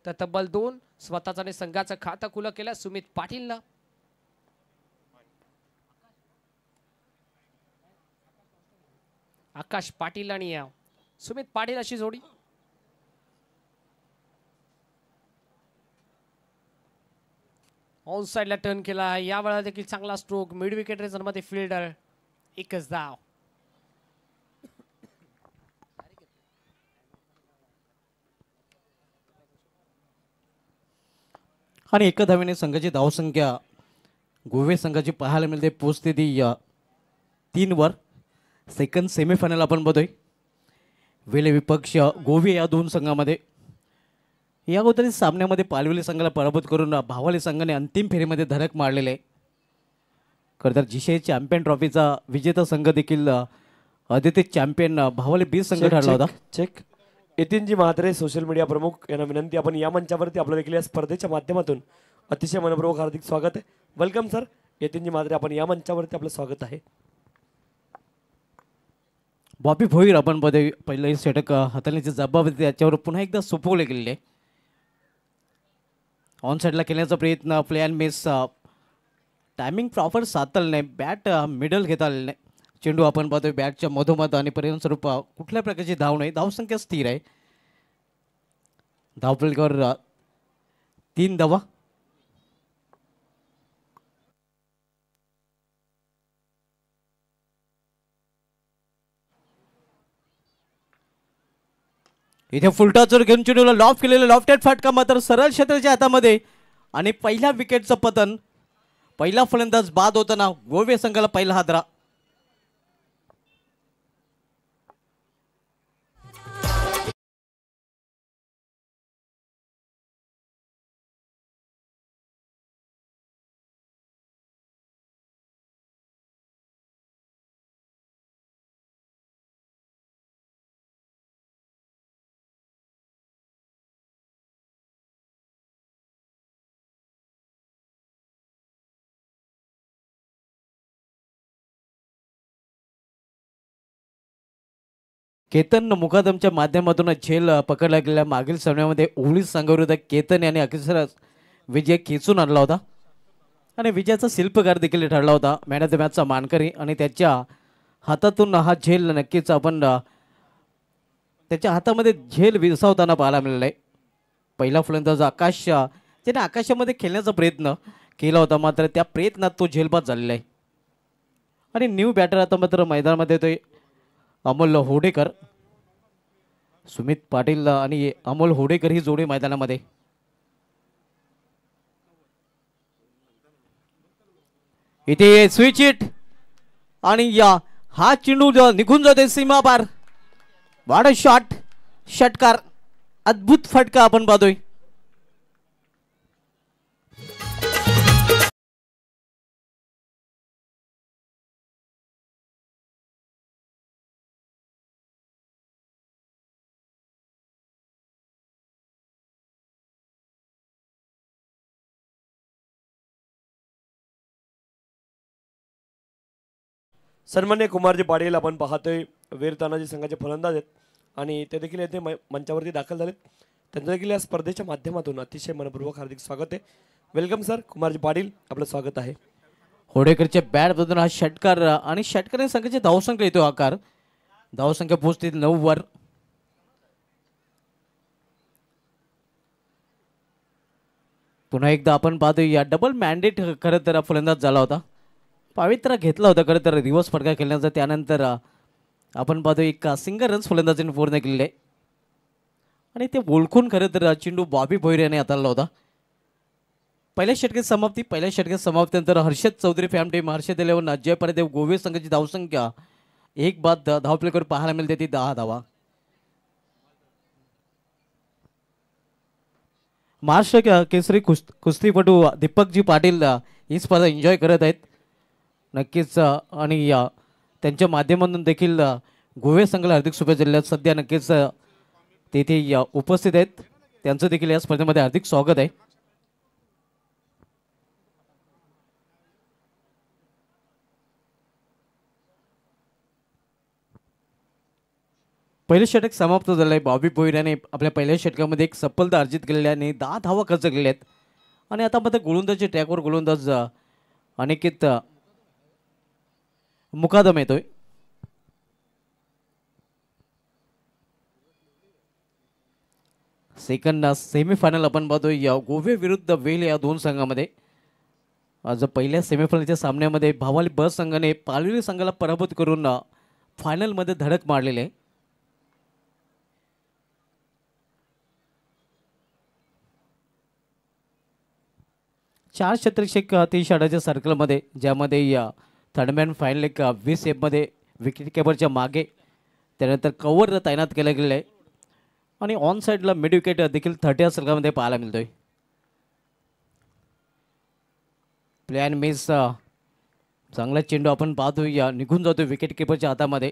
तर तब्बल 2 स्वतःचा आणि संघाचं खातं खुलं केलं सुमित पाटीलनं. आकाश पाटील आणि सुमित पाटील अशी जोडी. ऑन साइडला टर्न केला यावेळेला देखील चांगला स्ट्रोक. मिड विकेट रेझरमध्ये फिल्डर एकच धाव. आणि एका धावेने संघाची धावसंख्या गोवे संघाची पाहायला मिळते पोचते ती 3 वर. सेकंड सेमीफायनल आपण बघतोय. वेले विपक्ष गोवे या दोन संघामध्ये या अगोदर सामन्यामध्ये पालवेली संघाला पराभूत करून भावाली संघाने अंतिम फेरीमध्ये धडक मारलेले आहे. खरं तर जीसीआय चॅम्पियन ट्रॉफीचा विजेता संघ देखील आदित्य चॅम्पियन भावाली 20 संघ ठरला होता. चेक यतीनजी म्हात्रे सोशल मीडिया प्रमुख यांना विनंती, आपण या मंचावरती आपलं देखील या स्पर्धेच्या माध्यमातून अतिशय मनपूर्वक हार्दिक स्वागत आहे. Welcome sir. यतीनजी म्हात्रे आपण या मंचावरती आपलं स्वागत आहे. बॉबी भोईर आपण पहिलं षटक हाताळण्याची जबाबदारी त्याच्यावर पुन्हा एकदा सोपवले गेलेले आहे. ऑन साईडला केल्याचा प्रयत्न प्लेन मिस. टायमिंग प्रॉपर साधता नाही. बॅट मिडल घेता आलेलं नाही. चेंडू आपण पाहतोय बॅटच्या मधोमध आणि परिणामस्वरूप कुठल्या प्रकारची धाव नाही. धावसंख्या स्थिर आहे. धावफलकावर 3 धावा. इथे फुलटाचर घेऊन चेंडूला लॉफ्ट केलेला लॉफ्टेड फटका मात्र सरळ क्षेत्राच्या हातामध्ये आणि पहिल्या विकेटचं पतन. पहिला फलंदाज बाद होताना गोवे संघाला पहिला हादरा. केतन मुकादमच्या माध्यमातून झेल पकडला गेलेल्या मागील सामन्यामध्ये ओवळी संघाविरुद्ध केतन याने अखेर विजय खेचून आणला होता आणि विजयाचा शिल्पकार देखील ठरला होता. मॅन ऑफ द मॅचचा मानकरी आणि त्याच्या हातातून हा झेल नक्कीच आपण त्याच्या हातामध्ये झेल विसावताना पाहायला मिळाला आहे. पहिला फलंदाज आकाश ज्याने आकाशामध्ये खेळण्याचा प्रयत्न केला होता मात्र त्या प्रयत्नात तो झेलबाद झालेला आहे. आणि न्यू बॅटर आता मात्र मैदानामध्ये येतोय अमोल होडेकर. सुमित पाटील आणि अमोल होडेकर ही जोडी मैदानामध्ये. इथे स्विच हिट आणि हा चेंडू निघून जाते सीमा पार. वाड शॉट. षटकार. अद्भुत फटका आपण पाहतोय. सन्मान्य कुमारजी पाटील आपण पाहतोय वीर तानाजी संघाचे फलंदाज आहेत आणि ते देखील येथे मंचावरती दाखल झालेत. त्यांचं देखील या स्पर्धेच्या माध्यमातून अतिशय मनपूर्वक हार्दिक स्वागत आहे. Welcome sir. कुमारजी पाटील आपलं स्वागत आहे. होडेकरच्या बॅट बदलून हा षटकार आणि षटकाने संघाची धावसंख्या येतो आकार. धावसंख्या पोहोचते 9 वर. पुन्हा एकदा आपण पाहतोय या डबल मॅन्डेट खरं तर फलंदाज झाला होता. पवित्रा घेतला होता खरं तर दिवस फटका खेळण्याचा. त्यानंतर आपण पाहतो एक सिंगल रन्स फलंदाजीने पूर्ण केलेले आहे आणि ते ओळखून खरं तर चेंडू बॉबी भोईर याने हाताळला होता. पहिल्या षटकात समाप्तीनंतर हर्षद चौधरी फॅम टीम हर्षद 11 अजय परदेव गोवे संघाची धावसंख्या 1 बाद धावफलकावर पाहायला मिळते ती 10 धावा. महाराष्ट्र केसरी कुस्तीपटू दीपकजी पाटील ही स्पर्धा एन्जॉय करत आहेत नक्कीच आणि त्यांच्या माध्यमातून देखील गोवे संघाला हार्दिक शुभेच्छा दिल्या. सध्या नक्कीच तेथे उपस्थित आहेत. त्यांचं देखील या स्पर्धेमध्ये हार्दिक स्वागत आहे. पहिलं षटक समाप्त झालं आहे. बॉबी पोईर याने आपल्या पहिल्या षटकामध्ये एक सफलता अर्जित केलेली आहे आणि 10 धावा खर्च केलेल्या आहेत. आणि आता मध्ये गोलंदाजी ट्रॅकवर गोलंदाज अनिकेत मुकादम येतोय. सेकंड सेमीफायनल आपण पाहतोय गोवे विरुद्ध वेल या दोन संघामध्ये. आज पहिल्या सेमीफायनलच्या सामन्यामध्ये भावाली ब संघाने पालवी संघाला पराभूत करून फायनलमध्ये धडक मारलेली आहे. चार शतक 30 षटकाच्या सर्कलमध्ये, ज्यामध्ये या थर्डमॅन फायनल एक 20 एफमध्ये विकेट किपरच्या मागे, त्यानंतर कव्हर तैनात केलं गेलं आहे आणि ऑन साईडला मिड विकेट देखील 30 सर्कलमध्ये पाहायला मिळतोय. प्लॅन मिस चांगला चेंडू आपण पाहतोय निघून जातोय विकेट किपरच्या हातामध्ये.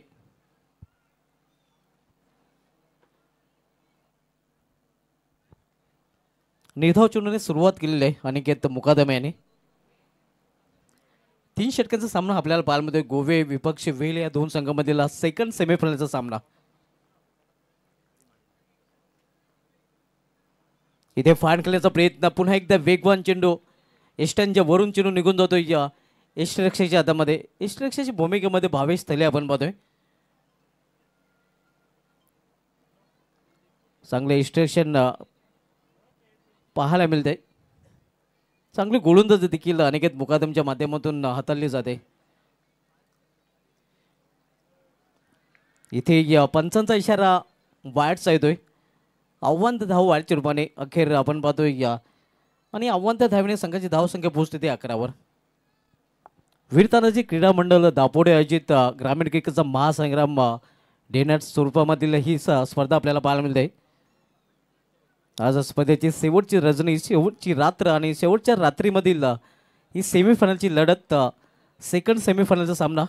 निर्धाव चेंडूने सुरुवात केलेली आहे अनिकेत मुकादम याने. 3 षटकांचा सामना आपल्याला पाहायला मिळतोय. गोवे विपक्ष वेल या दोन संघामधील सेकंड सेमीफायनलचा सामना. इथे फाईन करण्याचा प्रयत्न, पुन्हा एकदा वेगवान चेंडू एस्टनच्या वरून चेंडू निघून जातोय यष्टरक्षकाच्या हातामध्ये. यष्टरक्षकाच्या भूमिकेमध्ये भावेश थले आपण पाहतोय. चांगले यष्टरक्षण पाहायला मिळते. चांगली गोलंदाजी देखील अनिकेत मुकादमच्या माध्यमातून हाताळली जाते. इथे पंचांचा इशारा वाईटचा येतोय. आव्हान धाव वाईटच्या रूपाने अखेर आपण पाहतोय आणि आव्हान धावेने संघाची धावसंख्या पोहोचते 11वर. वीरतानाजी क्रीडा मंडळ दापोडे आयोजित ग्रामीण क्रिकेटचा महासंग्राम डेनट स्वरूपामधील ही स्पर्धा आपल्याला पाहायला मिळते. आज स्पर्धेची शेवटची रजनी, शेवटची रात्र आणि शेवटच्या रात्रीमधील ही सेमीफायनलची लढत, सेकंड सेमीफायनलचा सामना.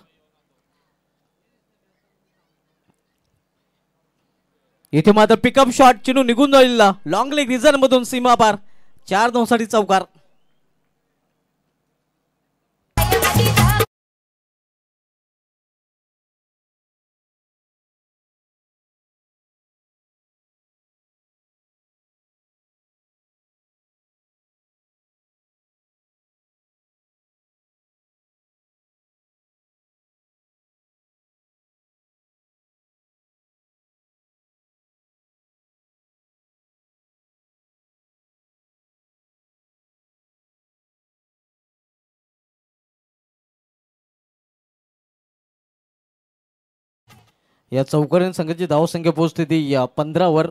इथे मात्र पिकअप शॉट चेंडू निघून जाईल लॉंग लेग रिझन मधून सीमा पार. 4 धावांसाठी चौकार. या चौकारीने संघाची धावसंख्या पोहोचते ती 15वर.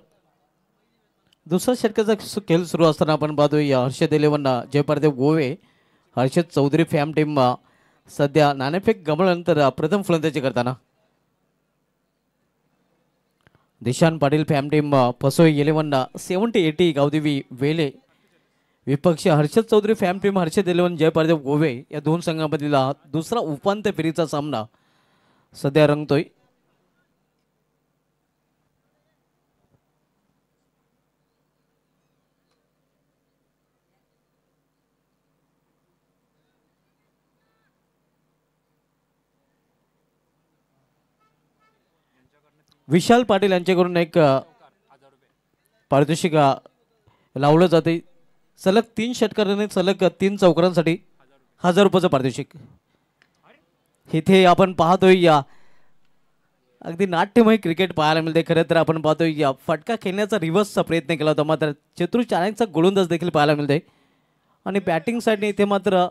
दुसऱ्या षटकाचा खेळ सुरू असताना आपण पाहतोय हर्षद 11 जयपारदेव गोवे, हर्षद चौधरी फॅम टीम सध्या नाणेफेक गमावल्यानंतर प्रथम फलंदाजी करताना. दिशान पाटील फॅम टीम फसोई 11 70-80 गावदेवी वेले, विपक्ष हर्षद चौधरी फॅम टीम हर्षद 11 जयपारदेव गोवे या दोन संघांमधील दुसरा उपांत्य फेरीचा सामना सध्या रंगतोय. विशाल पाटील यांच्याकडून एक पारितोषिक लावलं जाते. सलग 3 षटकाराने सलग 3 चौकारांसाठी 1000 रुपयाचं पारितोषिक. इथे आपण पाहतोय अगदी नाट्यमय क्रिकेट पाहायला मिळते. खरं तर आपण पाहतोय फटका खेळण्याचा रिव्हर्सचा प्रयत्न केला होता, मात्र चतुर चाणक्यचा गोलंदाज देखील पाहायला मिळते. आणि बॅटिंग साईडने इथे मात्र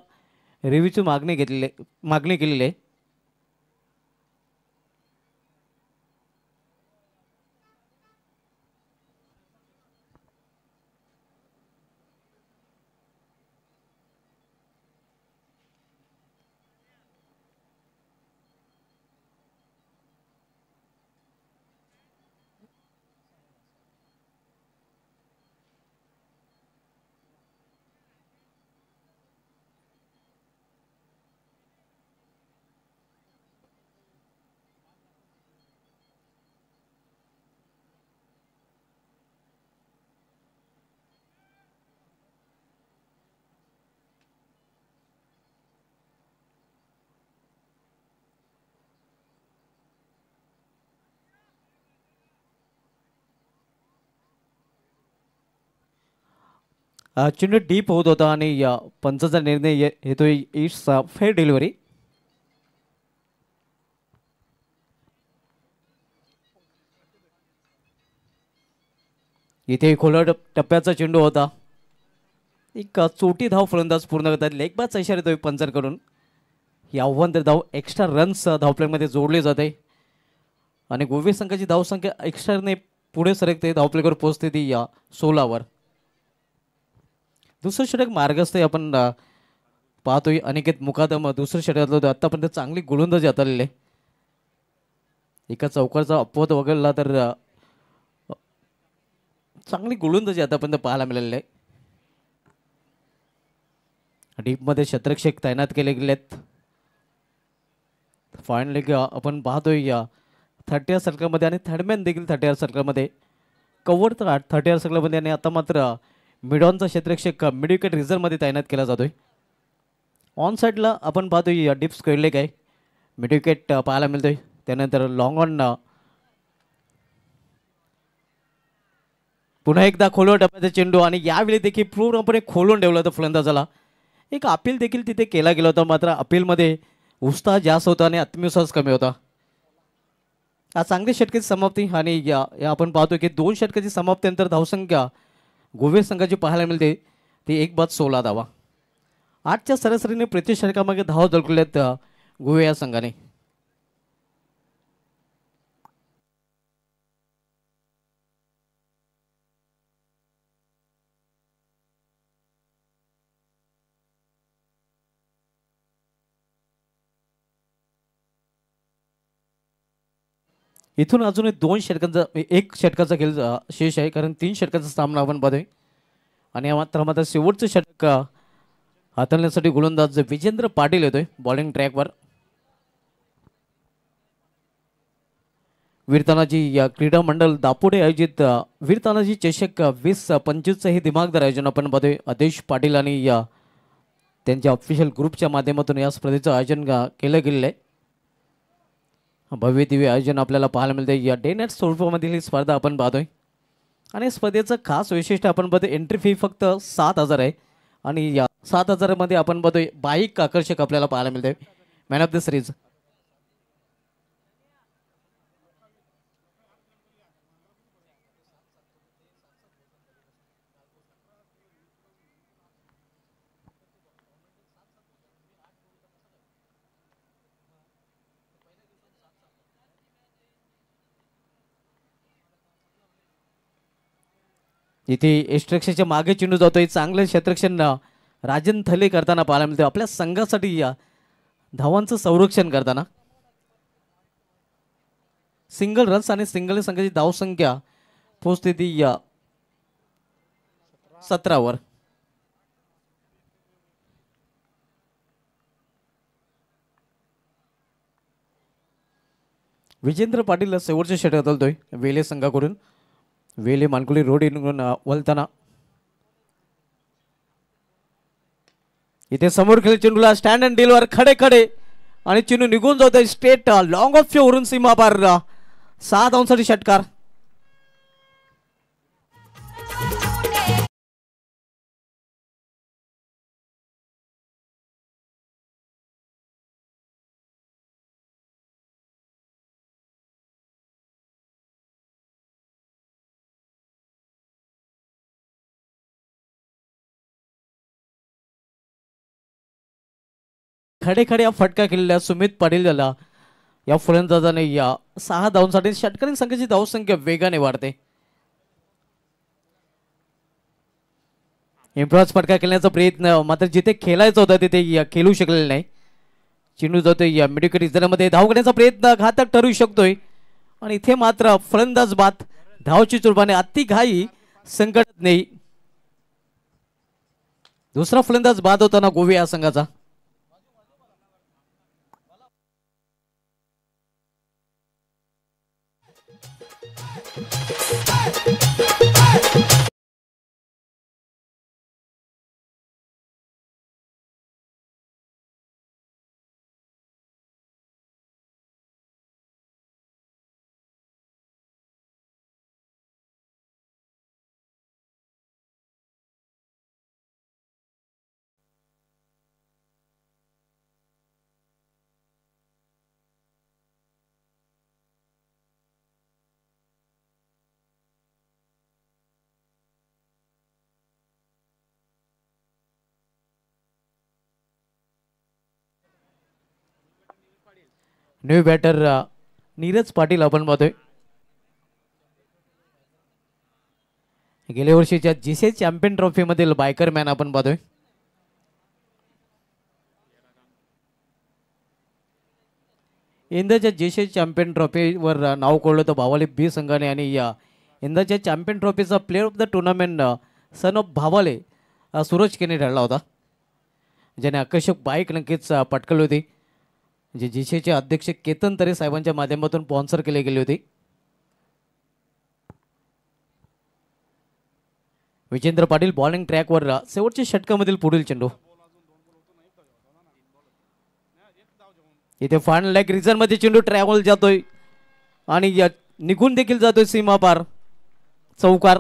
रिव्ह्यूची मागणी केलेली आहे. चेंडू डीप होत होता आणि पंचाचा निर्णय येतोय इट्स फेअर डिलिव्हरी. इथे खोलट टप्प्याचा चेंडू होता. एक चोटी धाव फलंदाज पूर्ण करतात. लेग बादचा इशारा येतोय पंचांकडून. ही आव्हान तर धाव एक्स्ट्रा रन्स धावप्लेमध्ये जोडले जाते आणि गोवे संघाची धावसंख्या एक्स्ट्राने पुढे सरकते. धावप्लेवर पोहोचते ती 16वर. दुसरं षटक मार्गस्थ आपण पाहतोय. अनिकेत मुकादम दुसरं षटकातलं होतं. आतापर्यंत चांगली गोलंदाजी हाताळलेली. एका चौकारचा अपवाद वगळला तर चांगली गोलंदाजी आतापर्यंत पाहायला मिळालेली आहे. डीपमध्ये शतरक्षक तैनात केले गेलेत. फायनली आपण पाहतोय 30 सर्कलमध्ये आणि थर्डमॅन देखील 30 सर्कलमध्ये. कव्हर तर 30 सर्कलमध्ये आणि आता मात्र मिडॉनचा क्षेत्ररक्षक मिड विकेट रिझर्वमध्ये तैनात केला जातोय. ऑन साईडला आपण पाहतोय डिप्स खेळले काय मिड विकेट पाहायला मिळतोय. त्यानंतर लॉंग ऑन पुन्हा एकदा खोलवर टप्प्याचा चेंडू आणि यावेळी देखील पूर्णपणे खोलून ठेवलं होतं फलंदाजाला. एक अपील देखील तिथे केला गेला होता. मात्र अपीलमध्ये उत्साह जास्त होता आणि आत्मविश्वास कमी होता. हा चांगली षटकाची समाप्ती आणि या आपण पाहतो की 2 षटकाची समाप्तीनंतर धावसंख्या गोवे संघाची पाहायला मिळते ती 1 बाद 16 धावा. 8च्या सरासरीने प्रति षटकामागे धावा झळकल्यात गोवे या संघाने. इथून अजून 2 षटकांचा 1 षटकाचा खेळ शेष आहे कारण 3 षटकाचा सामना आपण पाहतोय. आणि मात्र शेवटचं षटक हाताळण्यासाठी गोलंदाज विजेंद्र पाटील येतोय बॉलिंग ट्रॅकवर. वीरतानाजी क्रीडा मंडळ दापोडे आयोजित वीरतानाजी चषक 2025 हे दिमागदार आयोजन आपण पाहतोय. आदेश पाटील आणि त्यांच्या ऑफिशियल ग्रुपच्या माध्यमातून या स्पर्धेचं आयोजन केलं गेलेलं आहे. भव्य दिव्य आयोजन आपल्याला पाहायला मिळते. या डे नाईट स्वरूपामधील ही स्पर्धा आपण पाहतोय आणि स्पर्धेचं खास वैशिष्ट्य आपण पाहतोय एंट्री फी फक्त 7,000 आहे आणि या 7,000 मध्ये आपण पाहतोय बाईक आकर्षक आपल्याला पाहायला मिळते. मॅन ऑफ द सिरीज इथे एस्ट्रक्षच्या मागे चेंडू जातोय. चांगलं क्षेत्ररक्षण राजन थले करताना पाहायला मिळते आपल्या संघासाठी. धावांचं संरक्षण करताना सिंगल रन्स आणि सिंगल संघाची धावसंख्या पोहोचते ती 17वर. विजेंद्र पाटील शेवटच्या षटकात चालतोय वेले संघाकडून. वेले मानकुली रोड इकडून वलताना इथे समोर खेळ चेंडूला स्टँड अँड डीलवर खडे खडे आणि चेंडू निघून जातोय स्ट्रेट लॉंग ऑफ वरून सीमा पार 6 धावांसाठी षटकार. खडे खडे फटका केलेला सुमित पाटील झाला या फलंदाजाने 6 धावांसाठी षटकारी संघाची धावसंख्या वेगाने वाढते. इम्प्रॉज फटका खेळण्याचा प्रयत्न मात्र जिथे खेळायचा होता तिथे खेळू शकलेला नाही. चेंडू जातोय मिड विकेट रिझर्वमध्ये. धाव करण्याचा प्रयत्न घातक ठरू शकतोय आणि इथे मात्र फलंदाज बाद धावची चुरबाने अति घाई संकट नाही. दुसरा फलंदाज बाद होताना गोवे या संघाचा. न्यू बॅटर नीरज पाटील आपण पाहतोय. गेल्या वर्षीच्या जीसी चॅम्पियन ट्रॉफी मधील बायकर मॅन आपण पाहतोय. यंदाच्या जीसी चॅम्पियन ट्रॉफीवर नाव कोरलं तर भावाले बी संघाने आणि या यंदाच्या चॅम्पियन ट्रॉफीचा player of the tournament son of भावाले सूरज केने ठरला होता, ज्याने आकर्षक बाईक नक्कीच पटकवली होती, जे जीसीचे अध्यक्ष केतन तरे साहेबांच्या माध्यमातून स्पॉन्सर केले गेले होते. विजेंद्र पाटील बॉलिंग ट्रॅकवर शेवटच्या षटकामधील पुढील चेंडू. इथे फान लेग रिझन मध्ये चेंडू ट्रॅव्हल जातोय आणि निघून देखील जातोय सीमा पार, चौकार.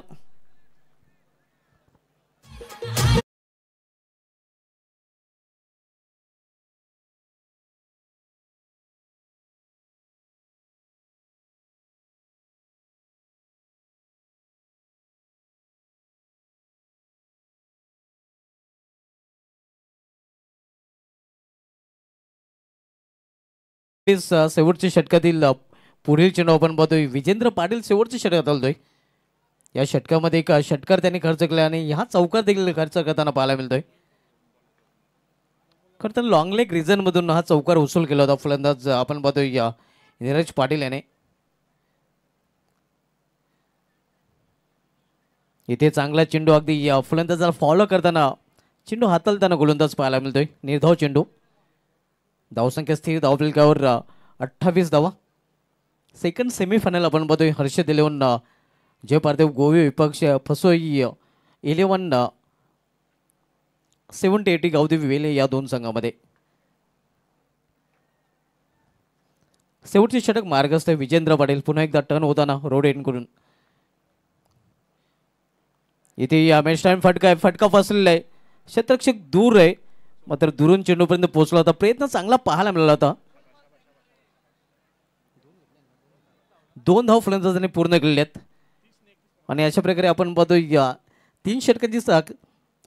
शेवटच्या षटकातील पुढील चेंडू आपण पाहतोय. विजेंद्र पाटील शेवटच्या षटकात आलतोय. या षटकामध्ये एक षटकार त्यांनी खर्च केला आणि ह्या चौकार देखील खर्च करताना पाहायला मिळतोय. खरं तर लॉंग लेग रिझन मधून हा चौकार उचल केला होता फलंदाज आपण पाहतोय नीरज पाटील याने. इथे चांगला चेंडू अगदी फलंदाजाला फॉलो करताना चेंडू हाताळताना गोलंदाज पाहायला मिळतोय. निर्धाव चेंडू. धावसंख्या स्थिर धावफलकावर 28 धावा. सेकंड सेमीफायनल आपण पाहतोय. हर्षद 11 जय पार्थिव गोवे विपक्ष फसोई 11 70-80 गावदेवी वेले या दोन संघामध्ये. शेवटचे षटक मार्गस्थ विजेंद्र पाटील पुन्हा एकदा टर्न होताना रोड एंड करून. इथे या मॅच टाइम फटका फसलेला आहे. क्षेत्ररक्षक दूर आहे, मात्र दुरून चेंडूपर्यंत पोहोचला होता. प्रयत्न चांगला पाहायला मिळाला होता. 2 धाव फलंदाजांनी पूर्ण केलेले आहेत आणि अशा प्रकारे आपण पाहतो या 3 षटकांची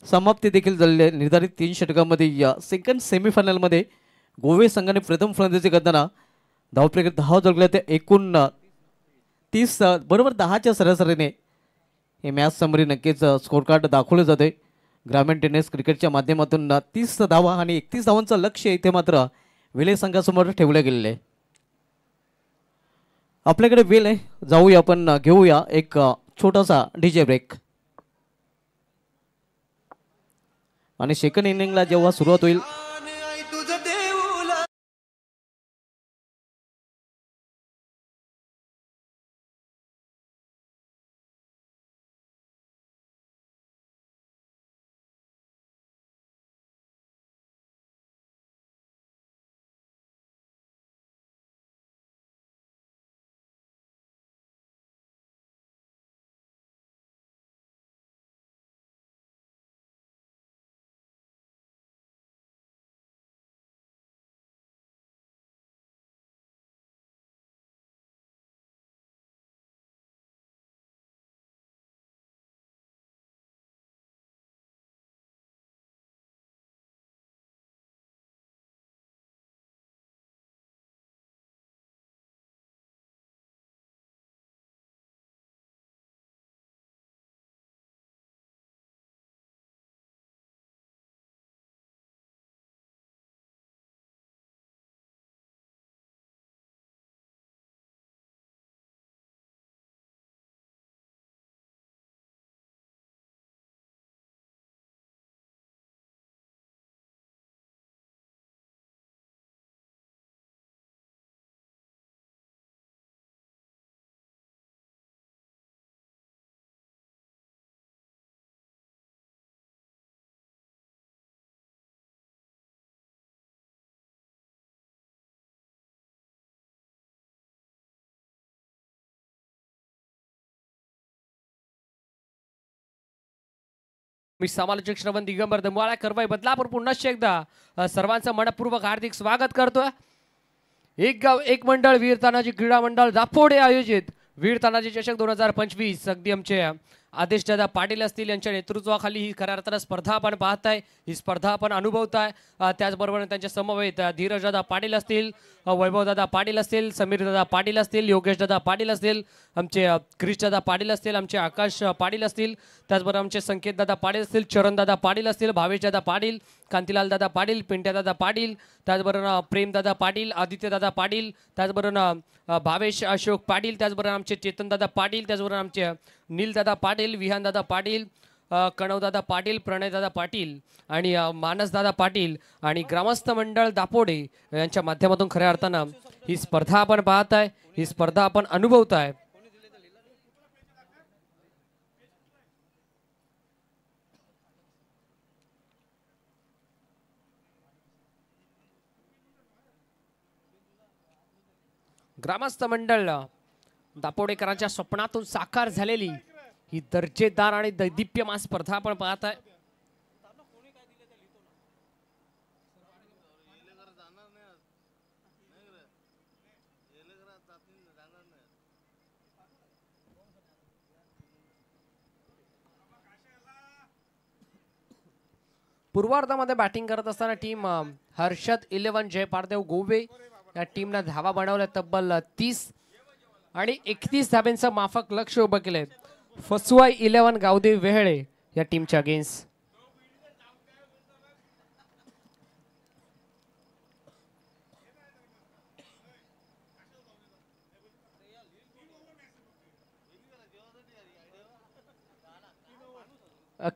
समाप्ती देखील झालेली आहे. निर्धारित 3 षटकांमध्ये या सेकंड सेमीफायनलमध्ये गोवे संघाने प्रथम फलंदाजी करताना धावफलकावर 10 जोडल्या. ते एकूण 30 बरोबर 10च्या सरासरीने हे मॅच समरी नक्कीच स्कोर कार्ड दाखवले जाते. ग्रामीण टेनिस क्रिकेटच्या माध्यमातून 30 धावा आणि 31 धावांचं लक्ष इथे मात्र वेले संघासमोर ठेवलं गेलेलं आहे. आपल्याकडे वेल आहे, जाऊया आपण घेऊया एक छोटासा डीजे ब्रेक आणि सेकंड इनिंगला जेव्हा सुरुवात होईल मी समालोचक श्रवण दिगंबर दमवाळा करवाई बदलापूर पुन्हा एकदा सर्वांचं मनपूर्वक हार्दिक स्वागत करतोय. एक गाव एक मंडळ वीर तानाजी क्रीडा मंडळ दापोडे आयोजित वीर तानाजी चषक 2025 अगदी आमचे आदेशदादा पाटील असतील यांच्या नेतृत्वाखाली ही खऱ्या अर्थानं स्पर्धा आपण पाहताय, ही स्पर्धा आपण अनुभवताय. त्याचबरोबर त्यांच्या समवेत धीरजदादा पाटील असतील, वैभवदादा पाटील असतील, समीरदादा पाटील असतील, योगेशदादा पाटील असतील, आमचे क्रिशदादा पाटील असतील, आमचे आकाश पाटील असतील, त्याचबरोबर आमचे संकेतदादा पाटील असतील, चरणदादा पाटील असतील, भावेशदादा पाटील, कांतीलालदादा पाटील, पिंट्यादादा पाटील, त्याचबरोबर प्रेमदादा पाटील, आदित्यदादा पाटील, त्याचबरोबर भावेश अशोक पाटील, त्याचबरोबर आमचे चेतनदादा पाटील, त्याचबरोबर आमचे नीलदादा पाटील, विहानदादा पाटील, कणवदादा पाटील, प्रणयदादा पाटील आणि मानसदादा पाटील आणि ग्रामस्थ मंडळ दापोडे यांच्या माध्यमातून खऱ्या अर्थानं ही स्पर्धा आपण पाहताय, ही स्पर्धा आपण अनुभवताय. ग्रामस्थ मंडळ दापोडेकरांच्या स्वप्नातून साकार झालेली ही दर्जेदार आणि दैदिप्यमान स्पर्धा आपण पाहताय. पूर्वार्धामध्ये बॅटिंग करत असताना टीम हर्षद 11 जय पारदेव गोवे या टीमने धावा बनवल्या तब्बल 30 आणि 31 धाब्यांचं माफक लक्ष उभं केलंय फसवाई 11 गावदेव वेहळे या टीमच्या अगेन्स्ट.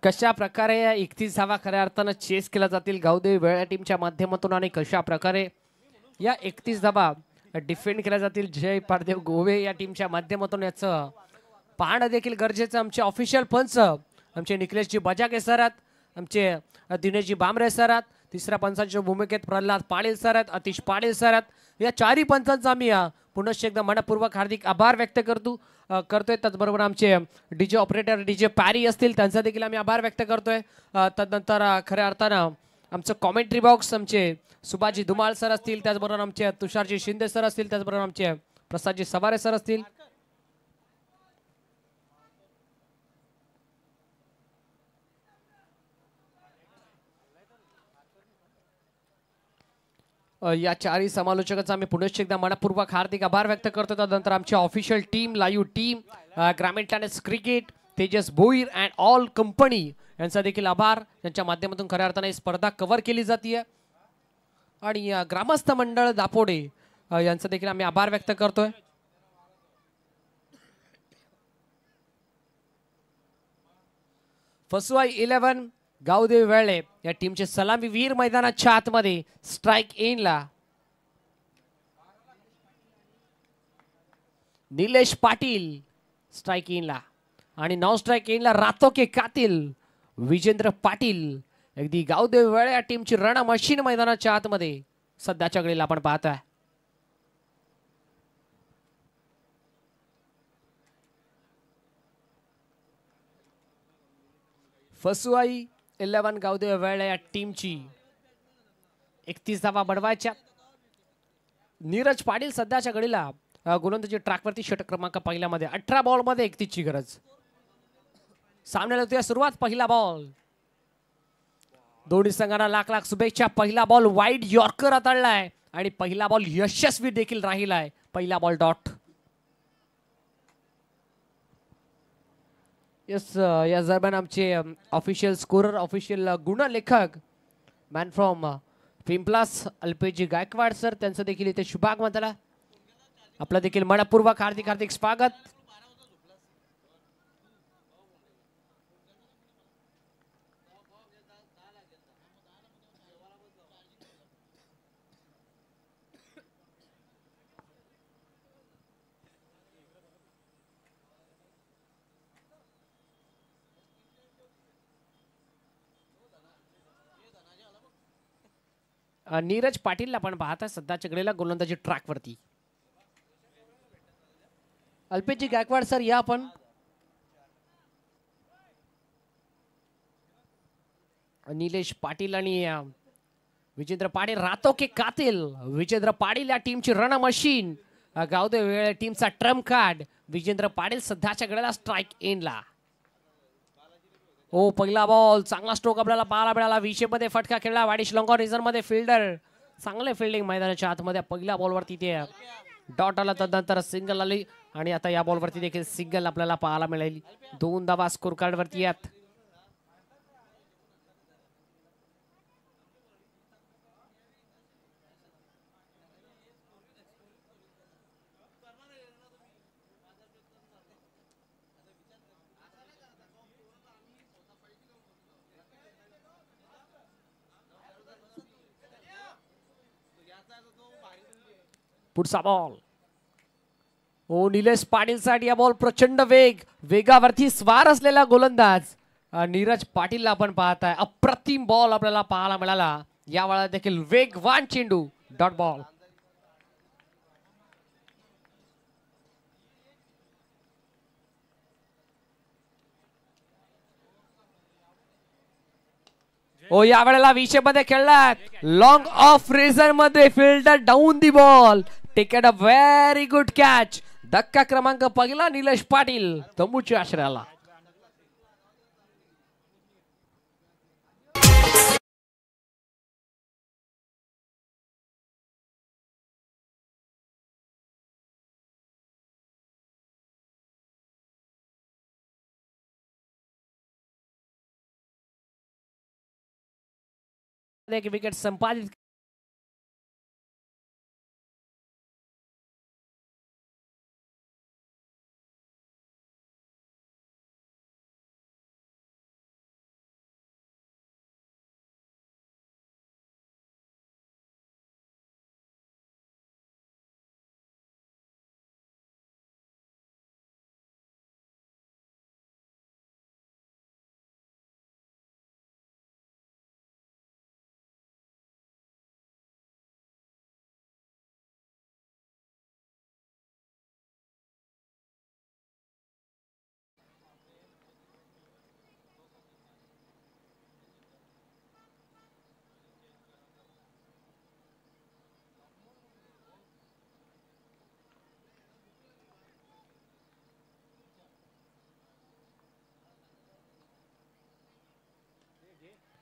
कशा प्रकारे या 31 धावा खऱ्या अर्थानं चेस केल्या जातील गावदेवी वेळ टीमच्या माध्यमातून आणि कशा प्रकारे या 31 धावा डिफेंड केल्या जातील जय पारदेव गोवे या टीमच्या माध्यमातून याचं पाहणं देखील गरजेचं. आमचे ऑफिशियल पंच आमचे निखिलेशजी बजागे सर आहेत, आमचे दिनेशजी बांबरे सर आहेत, तिसऱ्या पंचांच्या भूमिकेत प्रल्हाद पाटील सर आहेत, अतिश पाटील सर आहेत. या चारही पंचांचा आम्ही पुनश्च एकदा मनपूर्वक हार्दिक आभार व्यक्त करतोय. त्याचबरोबर आमचे डीजे ऑपरेटर डीजे पॅरी असतील त्यांचा देखील आम्ही आभार व्यक्त करतोय. तदनंतर खऱ्या अर्थानं आमचं कॉमेंट्री बॉक्स आमचे सुभाजी धुमाळ सर असतील, त्याचबरोबर आमचे तुषारजी शिंदे सर असतील, त्याचबरोबर आमचे प्रसादजी सवारे सर असतील. या चारही समालोचकांचा आम्ही पुनश्च एकदा मनपूर्वक हार्दिक आभार व्यक्त करतो. त्यानंतर आमची ऑफिशियल टीम लाईव्ह टीम ग्रामीण tennis cricket Tejas Bhoir and all company यांचा देखील आभार, यांच्या माध्यमातून खऱ्या अर्थाने ही स्पर्धा कव्हर केली जाते. आणि ग्रामस्थ मंडळ दापोडे यांचा देखील आम्ही आभार व्यक्त करतोय. फसवाई 11 गावदेवी वेळे या टीमचे सलामी वीर मैदानाच्या आतमध्ये स्ट्राइक इनला निलेश पाटील स्ट्राइक इनला आणि नॉन स्ट्राइक इनला रातो के कातिल विजेंद्र पाटील. अगदी गावदेवी वेळे या टीमची रण मशीन मैदानाच्या आतमध्ये सध्याच्या घडीला आपण पाहतोय. फसवाई 11 गावदेवी वेळ या टीमची 31 धावा बनवायच्या. नीरज पाटील सध्याच्या घडीला गोलंदाजी ट्रॅकवरती षटक क्रमांक पहिल्यामध्ये 18 बॉल मध्ये 31 ची गरज. सामन्याला होती सुरुवात. पहिला बॉल दोन्ही संघांना लाख लाख शुभेच्छा. पहिला बॉल वाईड यॉर्कर हाताळलाय आणि पहिला बॉल यशस्वी देखील राहिलाय. पहिला बॉल डॉट. यस या दरम्यान आमचे ऑफिशियल स्कोरर ऑफिशियल गुणलेखक मॅन फ्रॉम पिंपलास अल्पेजी गायकवाड सर त्यांचं देखील इथे शुभागमनाला आपलं देखील मनपूर्वक हार्दिक हार्दिक स्वागत. नीरज पाटील आपण पाहता सध्याच्या घडीला गोलंदाजी ट्रॅक वरती. अल्पेजी गायकवाड सर या आपण. निलेश पाटील आणि विजेंद्र पाटील रातो के कातिल विजेंद्र पाटील या टीमची रण मशीन. गावदेवी वेळ टीमचा ट्रम्प कार्ड विजेंद्र पाटील सध्याच्या घडीला स्ट्राइक इनला. ओ पहिला बॉल चांगला स्ट्रोक आपल्याला पाहायला मिळाला. विषेमध्ये फटका खेळला. वाडिश लॉंगॉन रिझन मध्ये फिल्डर चांगले फिल्डिंग मैदानाच्या आतमध्ये. पहिल्या बॉलवरती ते डॉट आला, तदनंतर सिंगल आली आणि आता या बॉलवरती देखील सिंगल आपल्याला पाहायला मिळेल. 2 धावा स्कोर कार्ड वरती आहेत. पुढचा बॉल ओ निलेश पाटील साठी या बॉल प्रचंड वेगावरती स्वार असलेला गोलंदाज नीरज पाटीलला आपण पाहताय. अप्रतिम बॉल आपल्याला पाहायला मिळाला. या वेळा देखील वेगवान चेंडू डॉट बॉल. ओ या वेळेला विषयमध्ये खेळलात. लॉंग ऑफ रेझर मध्ये fielder down the ball. टेकेड a very good catch. धक्का क्रमांक पहिला निलेश पाटील तंबूच्या आश्रयाला. एक विकेट संपादित.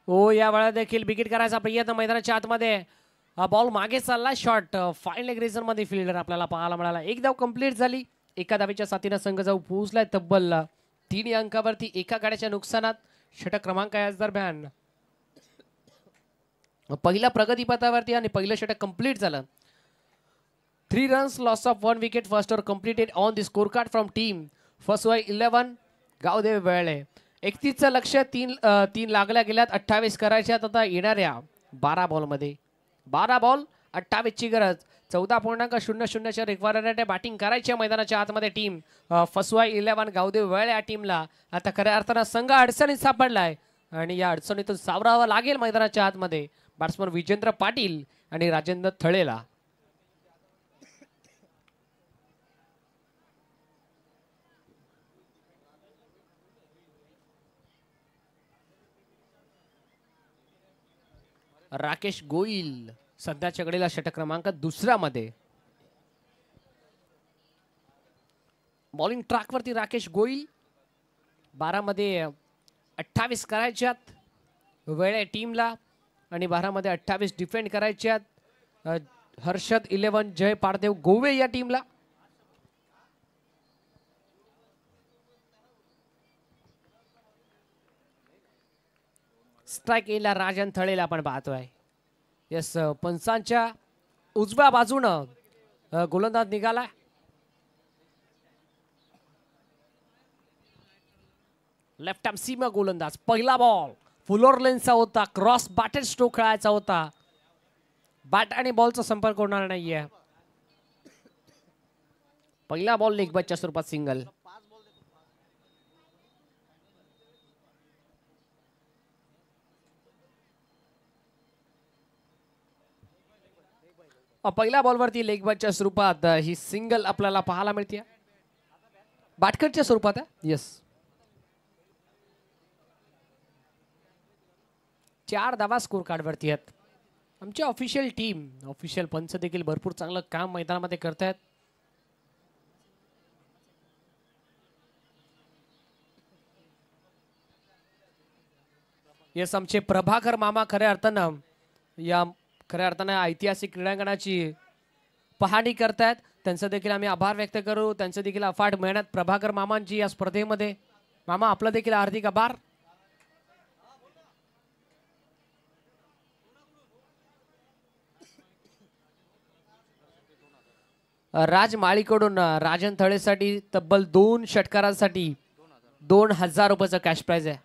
हो या वेळा देखील विकेट करायचा प्रयत्न मैदानाच्या आतमध्ये. हा बॉल मागे चालला. शॉट फाईन लेग रेझर मध्ये फिल्डर आपल्याला पाहायला मिळाला. एक धाव कंप्लीट झाली. एका धावेच्या साथीने संघ जाऊ पोहोचलाय तब्बल 3 अंकावरती. एका गाड्याच्या नुकसानात. षटक क्रमांक याच दरम्यान पहिला प्रगतीपथावरती आणि पहिलं षटक कंप्लीट झालं. 3 runs loss of 1 wicket. First over completed on the score card from team first Y 11 गावदेव वेळे. 31चं लक्ष 3 लागल्या गेल्यात. 28 करायच्यात आता येणाऱ्या 12 बॉलमध्ये. 12 बॉल 28 ची गरज. 14.00च्या रिक्वायरमेंट बॅटिंग करायची मैदानाच्या आतमध्ये टीम फसवाई 11 गावदेव वेळ. या टीमला आता खऱ्या अर्थानं संघ अडचणीत सापडलाय आणि या अडचणीतून सावरावं लागेल मैदानाच्या आतमध्ये बॅट्समन विजेंद्र पाटील आणि राजेंद्र थळेला. राकेश गोईल सध्याच्या घडीला षटक क्रमांक 2 मध्ये. बॉलिंग ट्रॅक वरती राकेश गोईल. 12 मध्ये 28 करायच्यात वेळ टीमला आणि 12 मध्ये 28 डिफेंड करायच्यात हर्षद 11 जय पारदेव गोवे या टीमला. स्ट्राइक एला राजन थळेला आपण पाहतोय. यस पंचांच्या उजव्या बाजूनं गोलंदाज निघाला. लेफ्ट आर्म सीमा गोलंदाज. पहिला बॉल फुलोर लेनचा होता. क्रॉस बॅटेड स्ट्रोक खेळायचा होता. बॅट आणि बॉलचा संपर्क होणार नाहीये. पहिला बॉल लेग बॅटच्या स्वरूपात सिंगल. पहिल्या बॉलवरती लेग बॅटच्या स्वरूपात ही सिंगल आपल्याला पाहायला मिळते. बॅटकटच्या स्वरूपात आहे. यस 4 धावा स्कोर कार्ड वरती आहेत. आमची ऑफिशियल टीम ऑफिशियल पंच देखील भरपूर चांगलं काम मैदानामध्ये करतायत. येस आमचे प्रभाकर मामा खऱ्या अर्थानं या खऱ्या अर्थानं ऐतिहासिक क्रीडांगणाची पाहणी करतायत. त्यांचं देखील आम्ही आभार व्यक्त करू. त्यांचं देखील अफाट मेहनत प्रभाकर मामांची या स्पर्धेमध्ये. मामा आपलं देखील हार्दिक आभार. राज माळीकडून राजन थळेसाठी तब्बल 2 षटकारांसाठी 2000 रुपयाचं कॅश प्राइज आहे.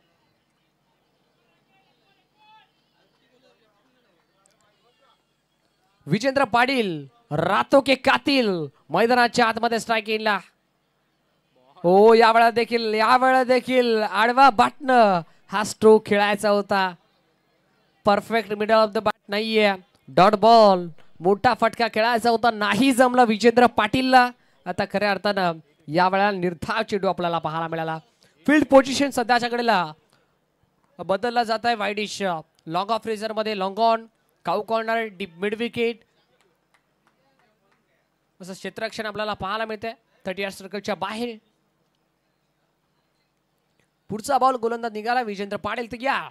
विजेंद्र पाटील रातो के कातिल मैदानाच्या आतमध्ये स्ट्राईक इनला. हो यावेळा देखील आडवा बाटनं हा स्ट्रोक खेळायचा होता. Perfect middle of the bat नाहीये. डॉट बॉल मोठा फटका खेळायचा होता, नाही जमला विजेंद्र पाटीलला. आता खऱ्या अर्थानं यावेळेला निर्धाव चेंडू आपल्याला पाहायला मिळाला. फील्ड पोझिशन सध्याच्या कडेला बदलला जात आहे. वाईडिश लॉंग ऑफ रेझर मध्ये long on cow corner deep mid wicket असं क्षेत्ररक्षण आपल्याला पाहायला मिळते 30 सर्कलच्या बाहेर. पुढचा बॉल गोलंदाज निघाला. विजेंद्र पाटील तयार.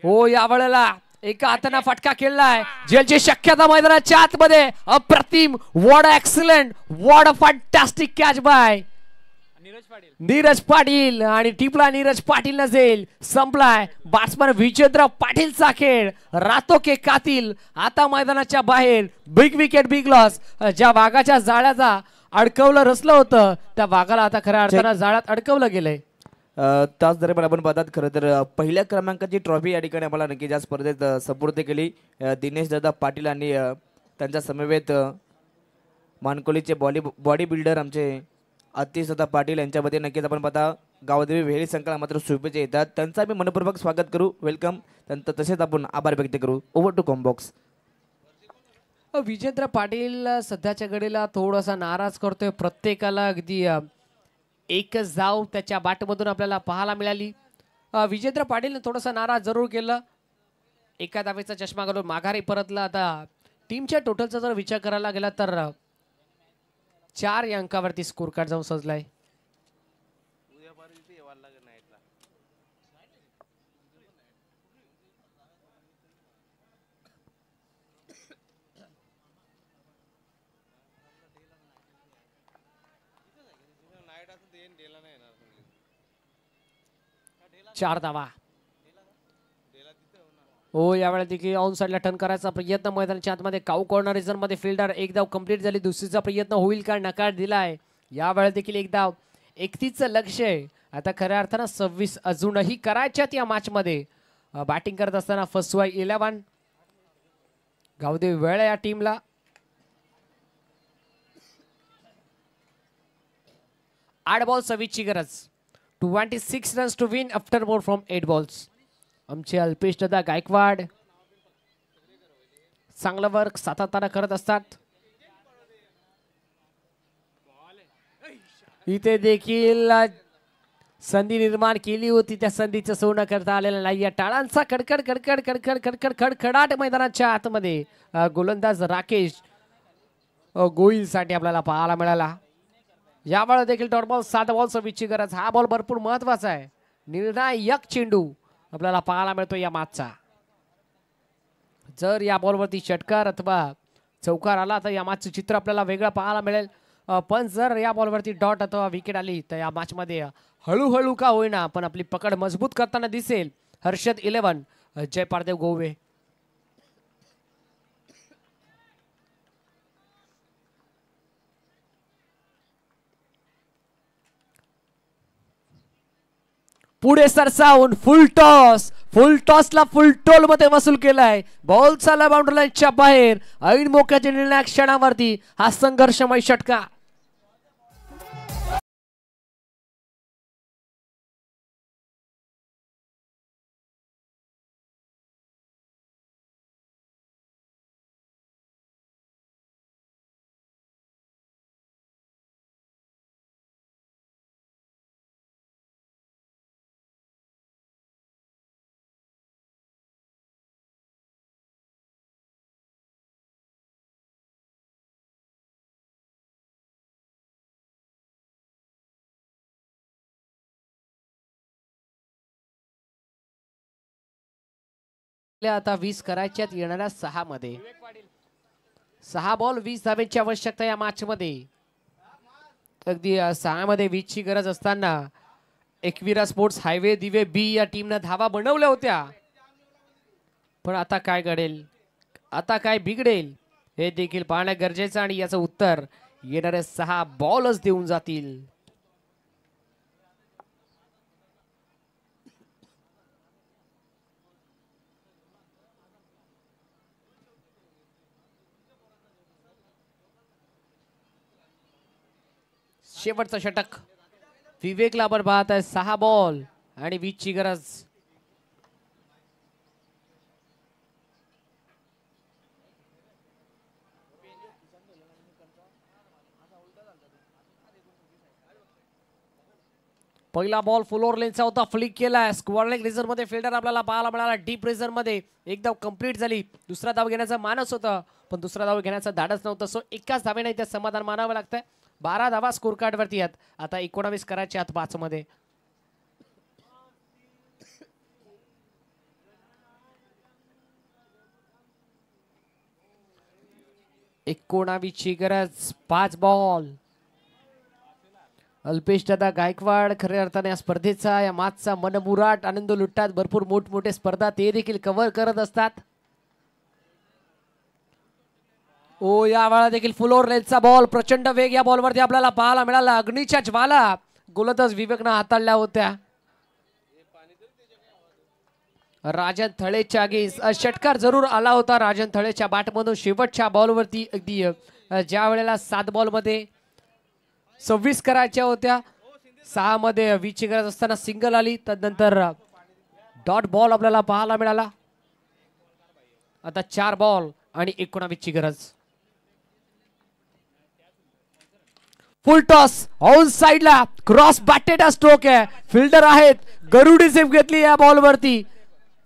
हो यावेळेला एका हाताने फटका खेळलाय. जेलची शक्यता मैदानाच्या आतमध्ये. अप्रतिम what excellent what a fantastic catch by Neeraj Patil आणि टिपला नीरज पाटील नसेल. संपलाय बॅट्समन विजेंद्र पाटीलचा खेळ. रातो के कातिल आता मैदानाच्या बाहेर. Big wicket big loss. ज्या वाघाच्या जाळ्याचा अडकवलं रचलं होतं त्या वाघाला आता खऱ्या अर्थानं जाळ्यात अडकवलं गेलंय. त्याच दरम्यान आपण पाहतात खरं तर पहिल्या क्रमांकाची ट्रॉफी या ठिकाणी आम्हाला नक्की ज्या स्पर्धेत सुपूर्द केली दिनेश दादा पाटील आणि त्यांच्या समवेत मानकोलीचे बॉडी बिल्डर आमचे आतिश दादा पाटील यांच्यामध्ये नक्कीच आपण पाहता गावदेवी वेळी संकला मात्र शुभेच्छा येतात. त्यांचं आम्ही मनपूर्वक स्वागत करू. वेलकम. त्यांचं तसेच आपण आभार व्यक्त करू. Over to combox. Vijendra Patil सध्याच्या घडीला थोडासा नाराज करतोय. प्रत्येकाला अगदी एकच धाव त्याच्या बॅटमधून आपल्याला पाहायला मिळाली. विजेंद्र पाटीलने थोडासा नाराज जरूर केलं. एका धावेचा चष्मा घालून माघारी परतला. आता टीमच्या टोटलचा जर विचार करायला गेला तर 4 या अंकावरती स्कोर कार्ड जाऊन सजलाय. चार धावा. हो यावेळेला देखील ऑन साइडला टर्न करायचा प्रयत्न मैदानाच्या आतमध्ये काऊ कॉर्नर रिझन मध्ये फिल्डर. एक धाव कंप्लीट झाली. दुसरीचा प्रयत्न होईल का नकार दिलाय. यावेळेला देखील एक धाव. 31चं लक्ष आहे. आता खऱ्या अर्थानं 26 अजूनही करायच्यात या मॅच मध्ये. बॅटिंग करत असताना फर्स्ट वाय 11 गावदेवी वेळ या टीमला. 8 बॉल 26 ची गरज. 26 runs to win after more from 8 balls. आमचे अल्पेश दादा गायकवाड चांगलं वर्क सातत्यानं करत असतात. इथे देखील संधी निर्माण केली होती. त्या संधीचं सोनं करता आलेलं नाही. या टाळांचा कडकड कडकड कडकड कडकड खडखडाट मैदानाच्या आतमध्ये गोलंदाज राकेश गोईल साठी आपल्याला पाहायला मिळाला. यावेळेला देखील डॉट बॉल 7 बॉल 26 ची गरज. हा बॉल भरपूर महत्वाचा आहे. निर्णायक चेंडू आपल्याला पाहायला मिळतो या मॅचचा. जर या बॉलवरती षटकार अथवा चौकार आला तर या मॅचचं चित्र आपल्याला वेगळं पाहायला मिळेल. पण जर या बॉलवरती डॉट अथवा विकेट आली तर या मॅच मध्ये हळूहळू का होईना पण आपली पकड मजबूत करताना दिसेल हर्षद 11 जय पारदेव गोवे. पुढे सरसावून फुल टॉसला फुल टोल मध्ये वसूल केलाय. बॉल चालला बाउंड्री लाईनच्या बाहेर. ऐन मोक्याच्या निर्णायक क्षणावरती हा संघर्षमय षटकार. आता 20 करायच्यात येणाऱ्या 6 मध्ये. 6 बॉल 20 धावेची आवश्यकता या मॅच मध्ये. अगदी 6 मध्ये 20 ची गरज असताना एकविरा स्पोर्ट्स हायवे दिवे बी या टीमनं धावा बनवल्या होत्या. पण आता काय घडेल, आता काय बिघडेल हे देखील पाहणं गरजेचं आणि याचं उत्तर येणारे 6 बॉलच देऊन जातील. शेवटचं षटक विवेकला आपण पाहत आहे. 6 बॉल आणि 20 ची गरज. पहिला बॉल फुल ओव्हर लेनचा होता, फ्लिक केलाय. स्क्वेअर लेग रेझर मध्ये फिल्डर आपल्याला पाहायला मिळाला. डीप रेझर मध्ये एक धाव कंप्लीट झाली. दुसरा धाव घेण्याचा मानस होता पण दुसरा धाव घेण्याचा धाडस नव्हतं. सो एकाच धावेने त्या समाधान मानावं लागतंय. 12 धावा स्कोर कार्ड वरती आहेत. आता 19 करायचे आहेत 5 मध्ये. ची गरज. 5 बॉल. अल्पेश दादा गायकवाड खऱ्या अर्थाने या स्पर्धेचा, या मॅचचा मनमुराट आनंद लुटतात. भरपूर मोठमोठे स्पर्धा ते देखील कव्हर करत असतात. ओ या वेळा देखील फुल ओव्हर लेनचा बॉल. प्रचंड वेग या बॉलवरती आपल्याला पाहायला मिळाला. अग्नीच्या ज्वाला गोलंदाज विवेकनं हाताळल्या होत्या. राजन थळेच्या अगेन्स्ट षटकार जरूर आला होता राजन थळेच्या बॅटमधून शेवटच्या बॉलवरती. अगदी ज्या वेळेला 7 बॉल मध्ये 26 करायच्या होत्या, 6 मध्ये 20 ची गरज असताना सिंगल आली. त्यानंतर डॉट बॉल आपल्याला पाहायला मिळाला. आता 4 बॉल आणि 19 ची गरज. फुल टॉस ऑन साइडला क्रॉस बॅटेड स्ट्रोक आहे. फिल्डर आहेत. गरुडी सेफ घेतली या बॉलवरती.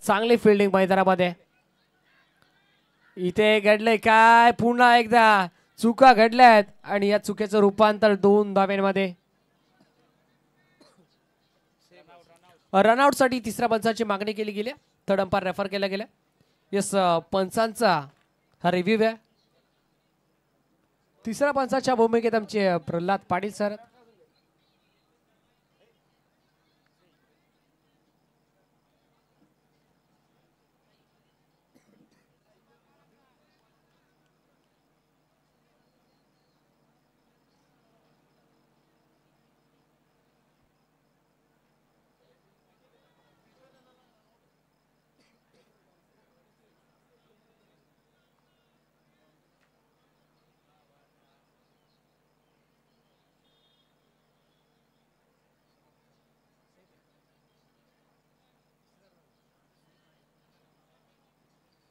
चांगली फिल्डिंग मैदानामध्ये. इथे घडलंय काय, पुन्हा एकदा चुका घडल्यात आणि या चुकीचं रूपांतर 2 धावांमध्ये. रनआउट साठी तिसऱ्या पंचाची मागणी केली गेली. थर्ड अंपायर रेफर केला गेला. यस पंचांचा हा रिव्ह्यू आहे. तिसऱ्या पंचाच्या भूमिकेत आमचे Pralhad Patil sir.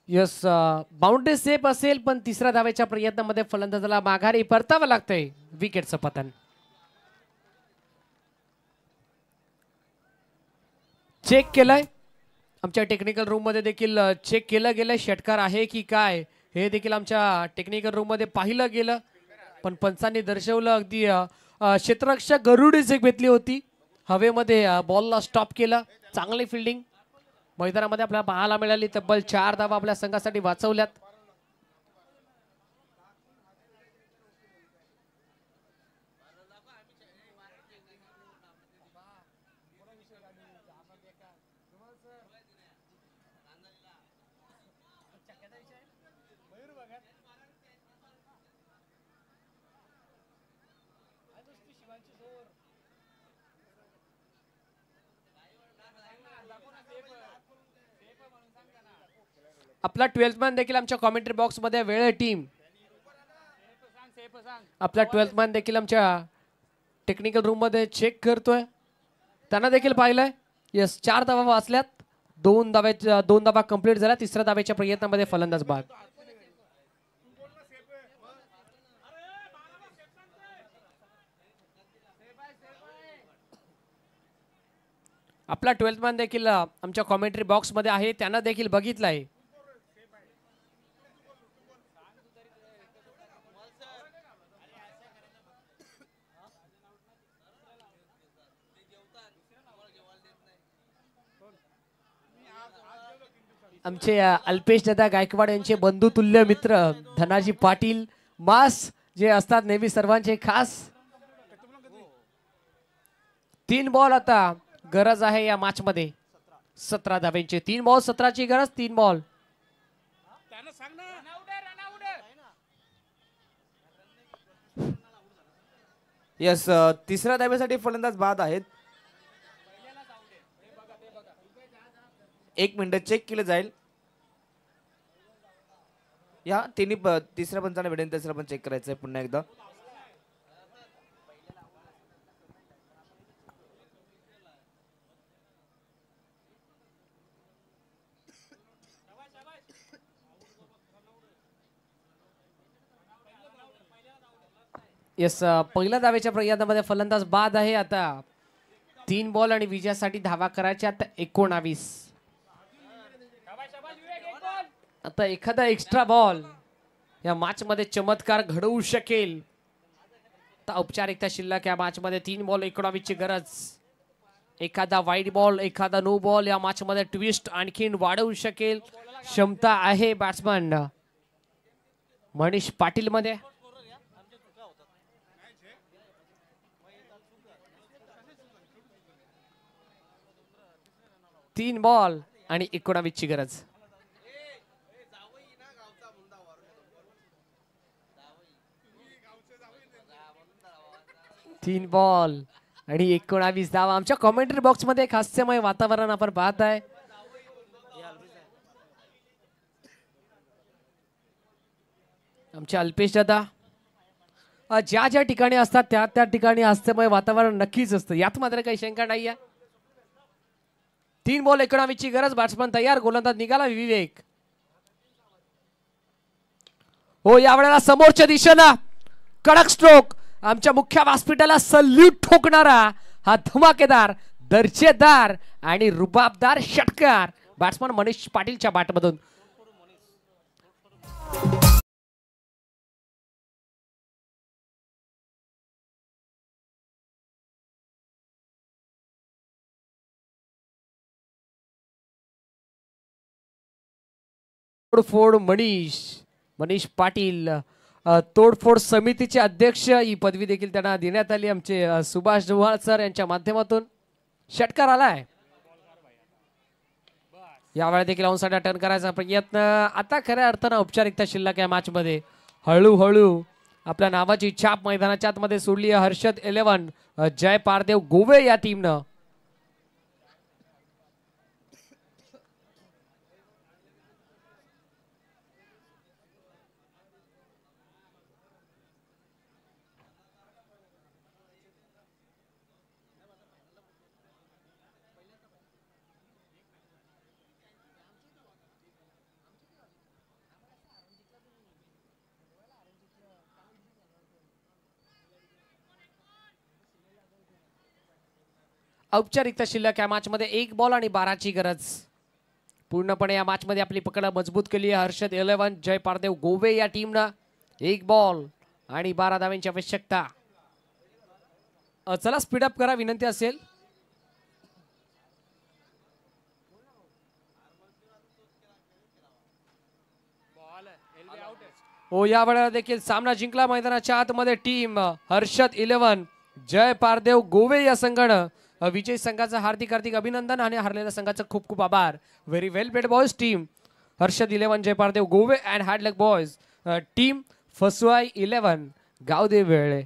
Yes boundary safe असेल पण तिसऱ्या धावेच्या प्रयत्नामध्ये फलंदाजाला माघारी परतावं लागतंय. विकेटचं पतन. चेक केलंय आमच्या टेक्निकल रूम मध्ये देखील चेक केलं गेलंय. षटकार आहे की काय हे देखील आमच्या टेक्निकल रूम मध्ये पाहिलं गेलं. पण पंचांनी दर्शवलं अगदी क्षेत्ररक्षक गरुडी सेफ घेतली होती. हवेमध्ये बॉलला स्टॉप केलं. चांगली फिल्डिंग मैदानामध्ये आपल्याला पाहायला मिळाली. तब्बल 4 धावा आपल्या संघासाठी वाचवल्यात. आपला 12th मॅन देखील आमच्या कॉमेंट्री बॉक्स मध्ये वेळ टीम. आपला 12th मॅन देखील आमच्या टेक्निकल रूम मध्ये चेक करतोय. त्यांना देखील पाहिलंय. यस 4 धावा वाचल्यात. 2 धावा कंप्लीट झाल्या. तिसऱ्या धावेच्या प्रयत्नामध्ये फलंदाज बाद. आपला 12th मॅन देखील आमच्या कॉमेंट्री बॉक्स मध्ये आहे. त्यांना देखील बघितलंय. आमचे अल्पेश दादा गायकवाड यांचे बंधुतुल्य मित्र धनाजी पाटील मास जे असतात नेहमी सर्वांचे खास. 3 बॉल आता गरज आहे या मॅच मध्ये. 17 धाब्यांचे 3 बॉल 17ची गरज. 3 बॉल. यस तिसऱ्या धाब्यासाठी फलंदाज बाद आहेत. 1 मिनिट चेक केलं जाईल. या तिन्ही तिसऱ्या पंचाने भेटेल तिसरा पण चेक करायचं आहे पुन्हा एकदा. येस पहिल्या धावेच्या प्रयत्नामध्ये फलंदाज बाद आहे. आता 3 बॉल आणि विजयासाठी धावा करायच्या. आता 19. आता एखादा एक्स्ट्रा बॉल या मॅच मध्ये चमत्कार घडवू शकेल. आता औपचारिकता शिल्लक या मॅच मध्ये. 3 बॉल 19 ची गरज. एखादा वाईड बॉल एखादा नो बॉल या मॅच मध्ये ट्विस्ट आणखीन वाढवू शकेल क्षमता आहे बॅट्समन मनीष पाटील मध्ये. 3 बॉल आणि 19 ची गरज. तीन बॉल आणि 19 धावा. आमच्या कॉमेंट्री बॉक्स मध्ये एक हास्यमय वातावरण आपण पाहत आहे. आमचे अल्पेश दादा ज्या ज्या ठिकाणी असतात त्या त्या ठिकाणी हास्यमय वातावरण नक्कीच असतं. यात मात्र काही शंका नाही आहे. 3 बॉल 19 ची गरज. बॅट्समन तयार. गोलंदाज निघाला विवेक. हो यावेळेला समोरच्या दिशेला कडक स्ट्रोक. आमच्या मुख्य व्यासपीठाला सल्यूट ठोकणारा हा धमाकेदार दर्जेदार आणि रुबाबदार षटकार बॅट्समन मनीष पाटीलच्या बॅटमधून. तोडफोड मनीष पाटील तोडफोड समितीचे अध्यक्ष ही पदवी देखील त्यांना देण्यात आली. आमचे सुभाष डोहाळ सर यांच्या माध्यमातून षटकार आलाय. यावेळी देखील ऑनसाइड टर्न करायचा प्रयत्न. आता खऱ्या अर्थानं औपचारिकता शिल्लक या मॅच मध्ये. हळूहळू आपल्या नावाची छाप मैदानाच्या आतमध्ये सोडली आहे. हर्षद 11 जय पारदेव गोवे या टीमनं. औपचारिकता शिल्लक या मॅच मध्ये 1 बॉल आणि 12 ची गरज. पूर्णपणे या मॅच मध्ये आपली पकड मजबूत केली आहे हर्षद 11 जय पारदेव गोवे या टीमनं. 1 बॉल आणि 12 धावांची आवश्यकता. चला स्पीडअप करा विनंती असेल. हो या वेळेला देखील सामना जिंकला मैदानाच्या आतमध्ये टीम हर्षद 11 जय पारदेव गोवे या संघानं. विजय संघाचं हार्दिक अभिनंदन आणि हरलेल्या संघाचं खूप खूप आभार. Very well played boys team Harshad 11 जय पारदेव गोवे and hard luck boys team फसवाई 11 गावदेव वेळे.